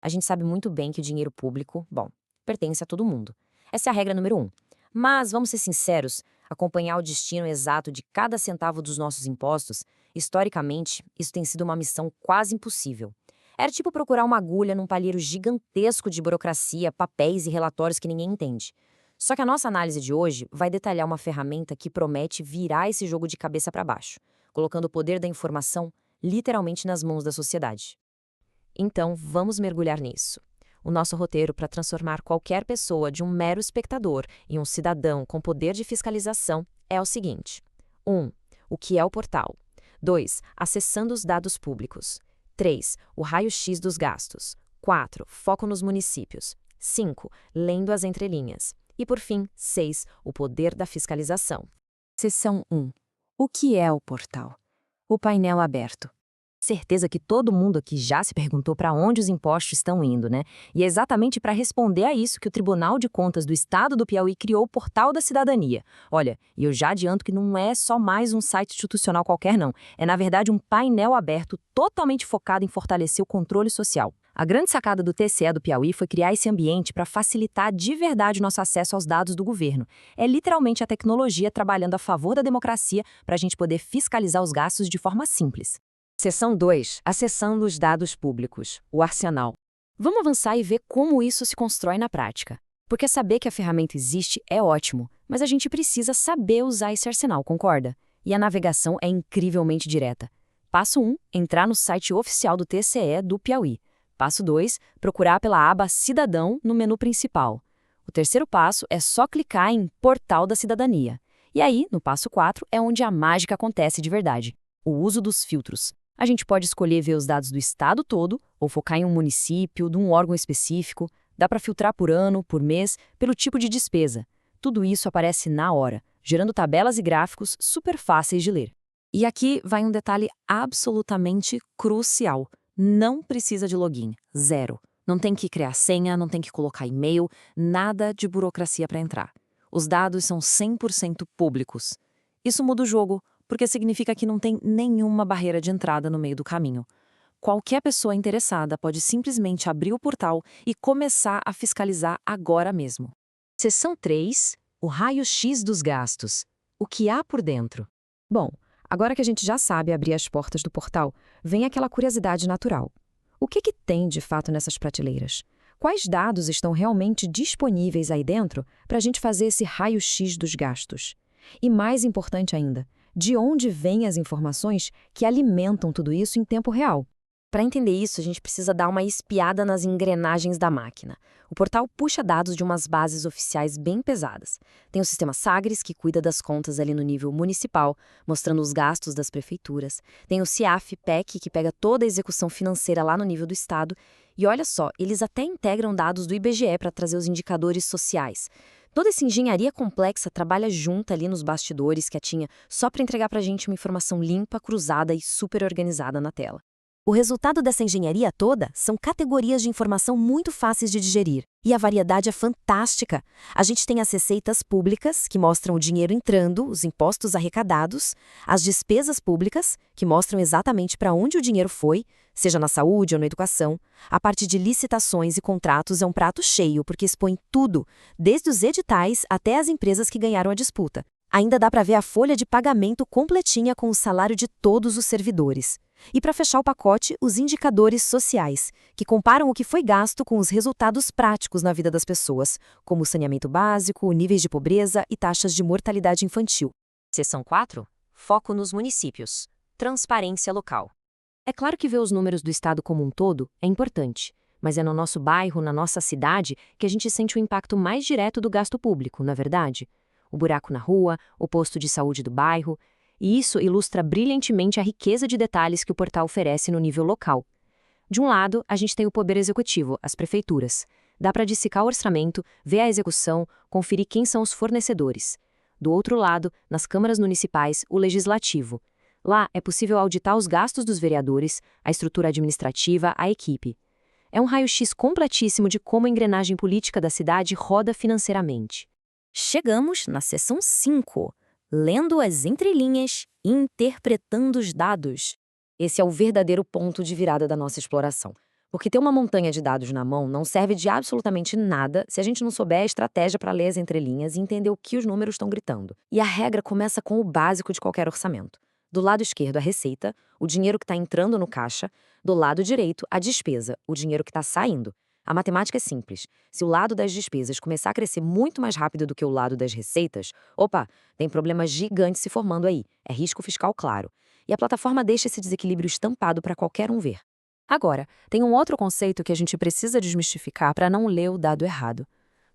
A gente sabe muito bem que o dinheiro público, bom, pertence a todo mundo. Essa é a regra número um. Mas, vamos ser sinceros, acompanhar o destino exato de cada centavo dos nossos impostos, historicamente, isso tem sido uma missão quase impossível. Era tipo procurar uma agulha num palheiro gigantesco de burocracia, papéis e relatórios que ninguém entende. Só que a nossa análise de hoje vai detalhar uma ferramenta que promete virar esse jogo de cabeça para baixo, colocando o poder da informação literalmente nas mãos da sociedade. Então, vamos mergulhar nisso. O nosso roteiro para transformar qualquer pessoa de um mero espectador em um cidadão com poder de fiscalização é o seguinte: 1. O que é o portal? 2. Acessando os dados públicos. 3. O raio-x dos gastos. 4. Foco nos municípios. 5. Lendo as entrelinhas. E, por fim, 6. O poder da fiscalização. Seção 1. O que é o portal? O painel aberto. Certeza que todo mundo aqui já se perguntou para onde os impostos estão indo, né? E é exatamente para responder a isso que o Tribunal de Contas do Estado do Piauí criou o Portal da Cidadania. Olha, e eu já adianto que não é só mais um site institucional qualquer, não. É, na verdade, um painel aberto totalmente focado em fortalecer o controle social. A grande sacada do TCE do Piauí foi criar esse ambiente para facilitar de verdade o nosso acesso aos dados do governo. É literalmente a tecnologia trabalhando a favor da democracia para a gente poder fiscalizar os gastos de forma simples. Seção 2. Acessando os dados públicos. O arsenal. Vamos avançar e ver como isso se constrói na prática. Porque saber que a ferramenta existe é ótimo, mas a gente precisa saber usar esse arsenal, concorda? E a navegação é incrivelmente direta. Passo 1, entrar no site oficial do TCE do Piauí. Passo 2, procurar pela aba Cidadão no menu principal. O terceiro passo é só clicar em Portal da Cidadania. E aí, no passo 4, é onde a mágica acontece de verdade. O uso dos filtros. A gente pode escolher ver os dados do estado todo, ou focar em um município, de um órgão específico. Dá para filtrar por ano, por mês, pelo tipo de despesa. Tudo isso aparece na hora, gerando tabelas e gráficos super fáceis de ler. E aqui vai um detalhe absolutamente crucial. Não precisa de login. Zero. Não tem que criar senha, não tem que colocar e-mail, nada de burocracia para entrar. Os dados são 100% públicos. Isso muda o jogo, porque significa que não tem nenhuma barreira de entrada no meio do caminho. Qualquer pessoa interessada pode simplesmente abrir o portal e começar a fiscalizar agora mesmo. Seção 3. O raio-x dos gastos. O que há por dentro? Bom, agora que a gente já sabe abrir as portas do portal, vem aquela curiosidade natural. O que tem de fato nessas prateleiras? Quais dados estão realmente disponíveis aí dentro para a gente fazer esse raio-x dos gastos? E mais importante ainda, de onde vêm as informações que alimentam tudo isso em tempo real? Para entender isso, a gente precisa dar uma espiada nas engrenagens da máquina. O portal puxa dados de umas bases oficiais bem pesadas. Tem o sistema Sagres, que cuida das contas ali no nível municipal, mostrando os gastos das prefeituras. Tem o CIAF-PEC, que pega toda a execução financeira lá no nível do estado. E olha só, eles até integram dados do IBGE para trazer os indicadores sociais. Toda essa engenharia complexa trabalha junto ali nos bastidores que a tinha só para entregar para a gente uma informação limpa, cruzada e super organizada na tela. O resultado dessa engenharia toda são categorias de informação muito fáceis de digerir. E a variedade é fantástica. A gente tem as receitas públicas, que mostram o dinheiro entrando, os impostos arrecadados, as despesas públicas, que mostram exatamente para onde o dinheiro foi, seja na saúde ou na educação. A parte de licitações e contratos é um prato cheio, porque expõe tudo, desde os editais até as empresas que ganharam a disputa. Ainda dá para ver a folha de pagamento completinha com o salário de todos os servidores. E para fechar o pacote, os indicadores sociais, que comparam o que foi gasto com os resultados práticos na vida das pessoas, como o saneamento básico, níveis de pobreza e taxas de mortalidade infantil. Seção 4. Foco nos municípios. Transparência local. É claro que ver os números do estado como um todo é importante, mas é no nosso bairro, na nossa cidade, que a gente sente o impacto mais direto do gasto público, não é verdade? O buraco na rua, o posto de saúde do bairro. E isso ilustra brilhantemente a riqueza de detalhes que o portal oferece no nível local. De um lado, a gente tem o poder executivo, as prefeituras. Dá para dissecar o orçamento, ver a execução, conferir quem são os fornecedores. Do outro lado, nas câmaras municipais, o legislativo. Lá é possível auditar os gastos dos vereadores, a estrutura administrativa, a equipe. É um raio-x completíssimo de como a engrenagem política da cidade roda financeiramente. Chegamos na seção 5. Lendo as entrelinhas e interpretando os dados. Esse é o verdadeiro ponto de virada da nossa exploração. Porque ter uma montanha de dados na mão não serve de absolutamente nada se a gente não souber a estratégia para ler as entrelinhas e entender o que os números estão gritando. E a regra começa com o básico de qualquer orçamento. Do lado esquerdo, a receita, o dinheiro que está entrando no caixa. Do lado direito, a despesa, o dinheiro que está saindo. A matemática é simples. Se o lado das despesas começar a crescer muito mais rápido do que o lado das receitas, opa, tem problema gigante se formando aí. É risco fiscal claro. E a plataforma deixa esse desequilíbrio estampado para qualquer um ver. Agora, tem um outro conceito que a gente precisa desmistificar para não ler o dado errado.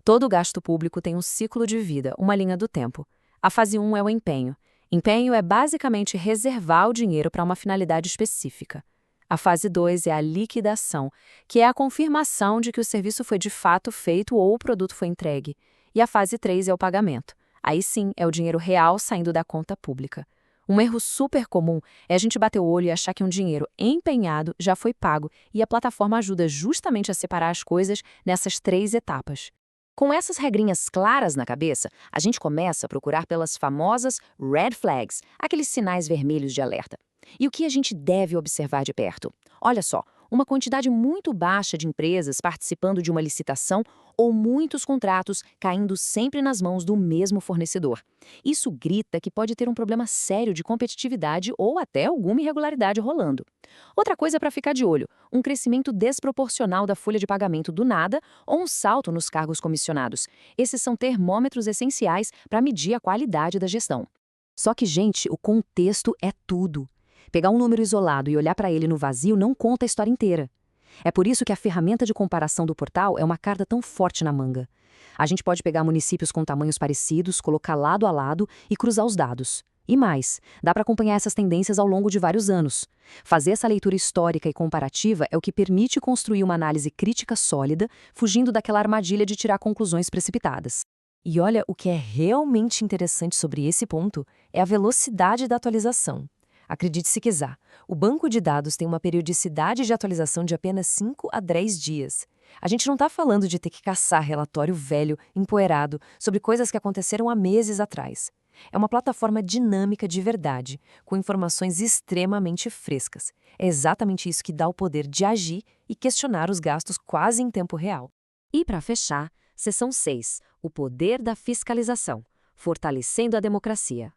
Todo gasto público tem um ciclo de vida, uma linha do tempo. A fase 1 é o empenho. Empenho é basicamente reservar o dinheiro para uma finalidade específica. A fase 2 é a liquidação, que é a confirmação de que o serviço foi de fato feito ou o produto foi entregue. E a fase 3 é o pagamento. Aí sim, é o dinheiro real saindo da conta pública. Um erro super comum é a gente bater o olho e achar que um dinheiro empenhado já foi pago, e a plataforma ajuda justamente a separar as coisas nessas 3 etapas. Com essas regrinhas claras na cabeça, a gente começa a procurar pelas famosas red flags, aqueles sinais vermelhos de alerta. E o que a gente deve observar de perto? Olha só, uma quantidade muito baixa de empresas participando de uma licitação ou muitos contratos caindo sempre nas mãos do mesmo fornecedor. Isso grita que pode ter um problema sério de competitividade ou até alguma irregularidade rolando. Outra coisa para ficar de olho, um crescimento desproporcional da folha de pagamento do nada ou um salto nos cargos comissionados. Esses são termômetros essenciais para medir a qualidade da gestão. Só que, gente, o contexto é tudo. Pegar um número isolado e olhar para ele no vazio não conta a história inteira. É por isso que a ferramenta de comparação do portal é uma carta tão forte na manga. A gente pode pegar municípios com tamanhos parecidos, colocar lado a lado e cruzar os dados. E mais, dá para acompanhar essas tendências ao longo de vários anos. Fazer essa leitura histórica e comparativa é o que permite construir uma análise crítica sólida, fugindo daquela armadilha de tirar conclusões precipitadas. E olha, o que é realmente interessante sobre esse ponto é a velocidade da atualização. Acredite se quiser, o banco de dados tem uma periodicidade de atualização de apenas 5 a 10 dias. A gente não está falando de ter que caçar relatório velho, empoeirado, sobre coisas que aconteceram há meses atrás. É uma plataforma dinâmica de verdade, com informações extremamente frescas. É exatamente isso que dá o poder de agir e questionar os gastos quase em tempo real. E para fechar, seção 6, o poder da fiscalização, fortalecendo a democracia.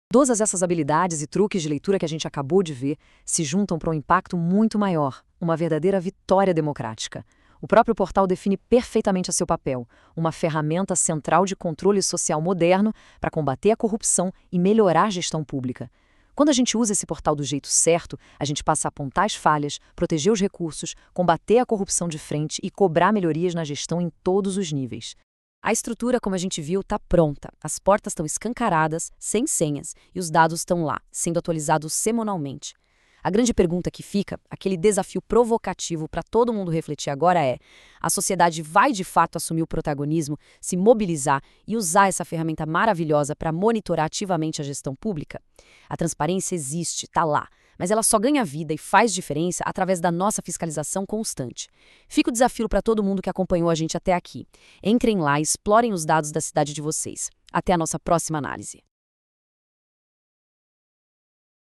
Todas essas habilidades e truques de leitura que a gente acabou de ver se juntam para um impacto muito maior, uma verdadeira vitória democrática. O próprio portal define perfeitamente a seu papel, uma ferramenta central de controle social moderno para combater a corrupção e melhorar a gestão pública. Quando a gente usa esse portal do jeito certo, a gente passa a apontar as falhas, proteger os recursos, combater a corrupção de frente e cobrar melhorias na gestão em todos os níveis. A estrutura, como a gente viu, está pronta. As portas estão escancaradas, sem senhas, e os dados estão lá, sendo atualizados semanalmente. A grande pergunta que fica, aquele desafio provocativo para todo mundo refletir agora é: a sociedade vai de fato assumir o protagonismo, se mobilizar e usar essa ferramenta maravilhosa para monitorar ativamente a gestão pública? A transparência existe, está lá, mas ela só ganha vida e faz diferença através da nossa fiscalização constante. Fica o desafio para todo mundo que acompanhou a gente até aqui. Entrem lá e explorem os dados da cidade de vocês. Até a nossa próxima análise.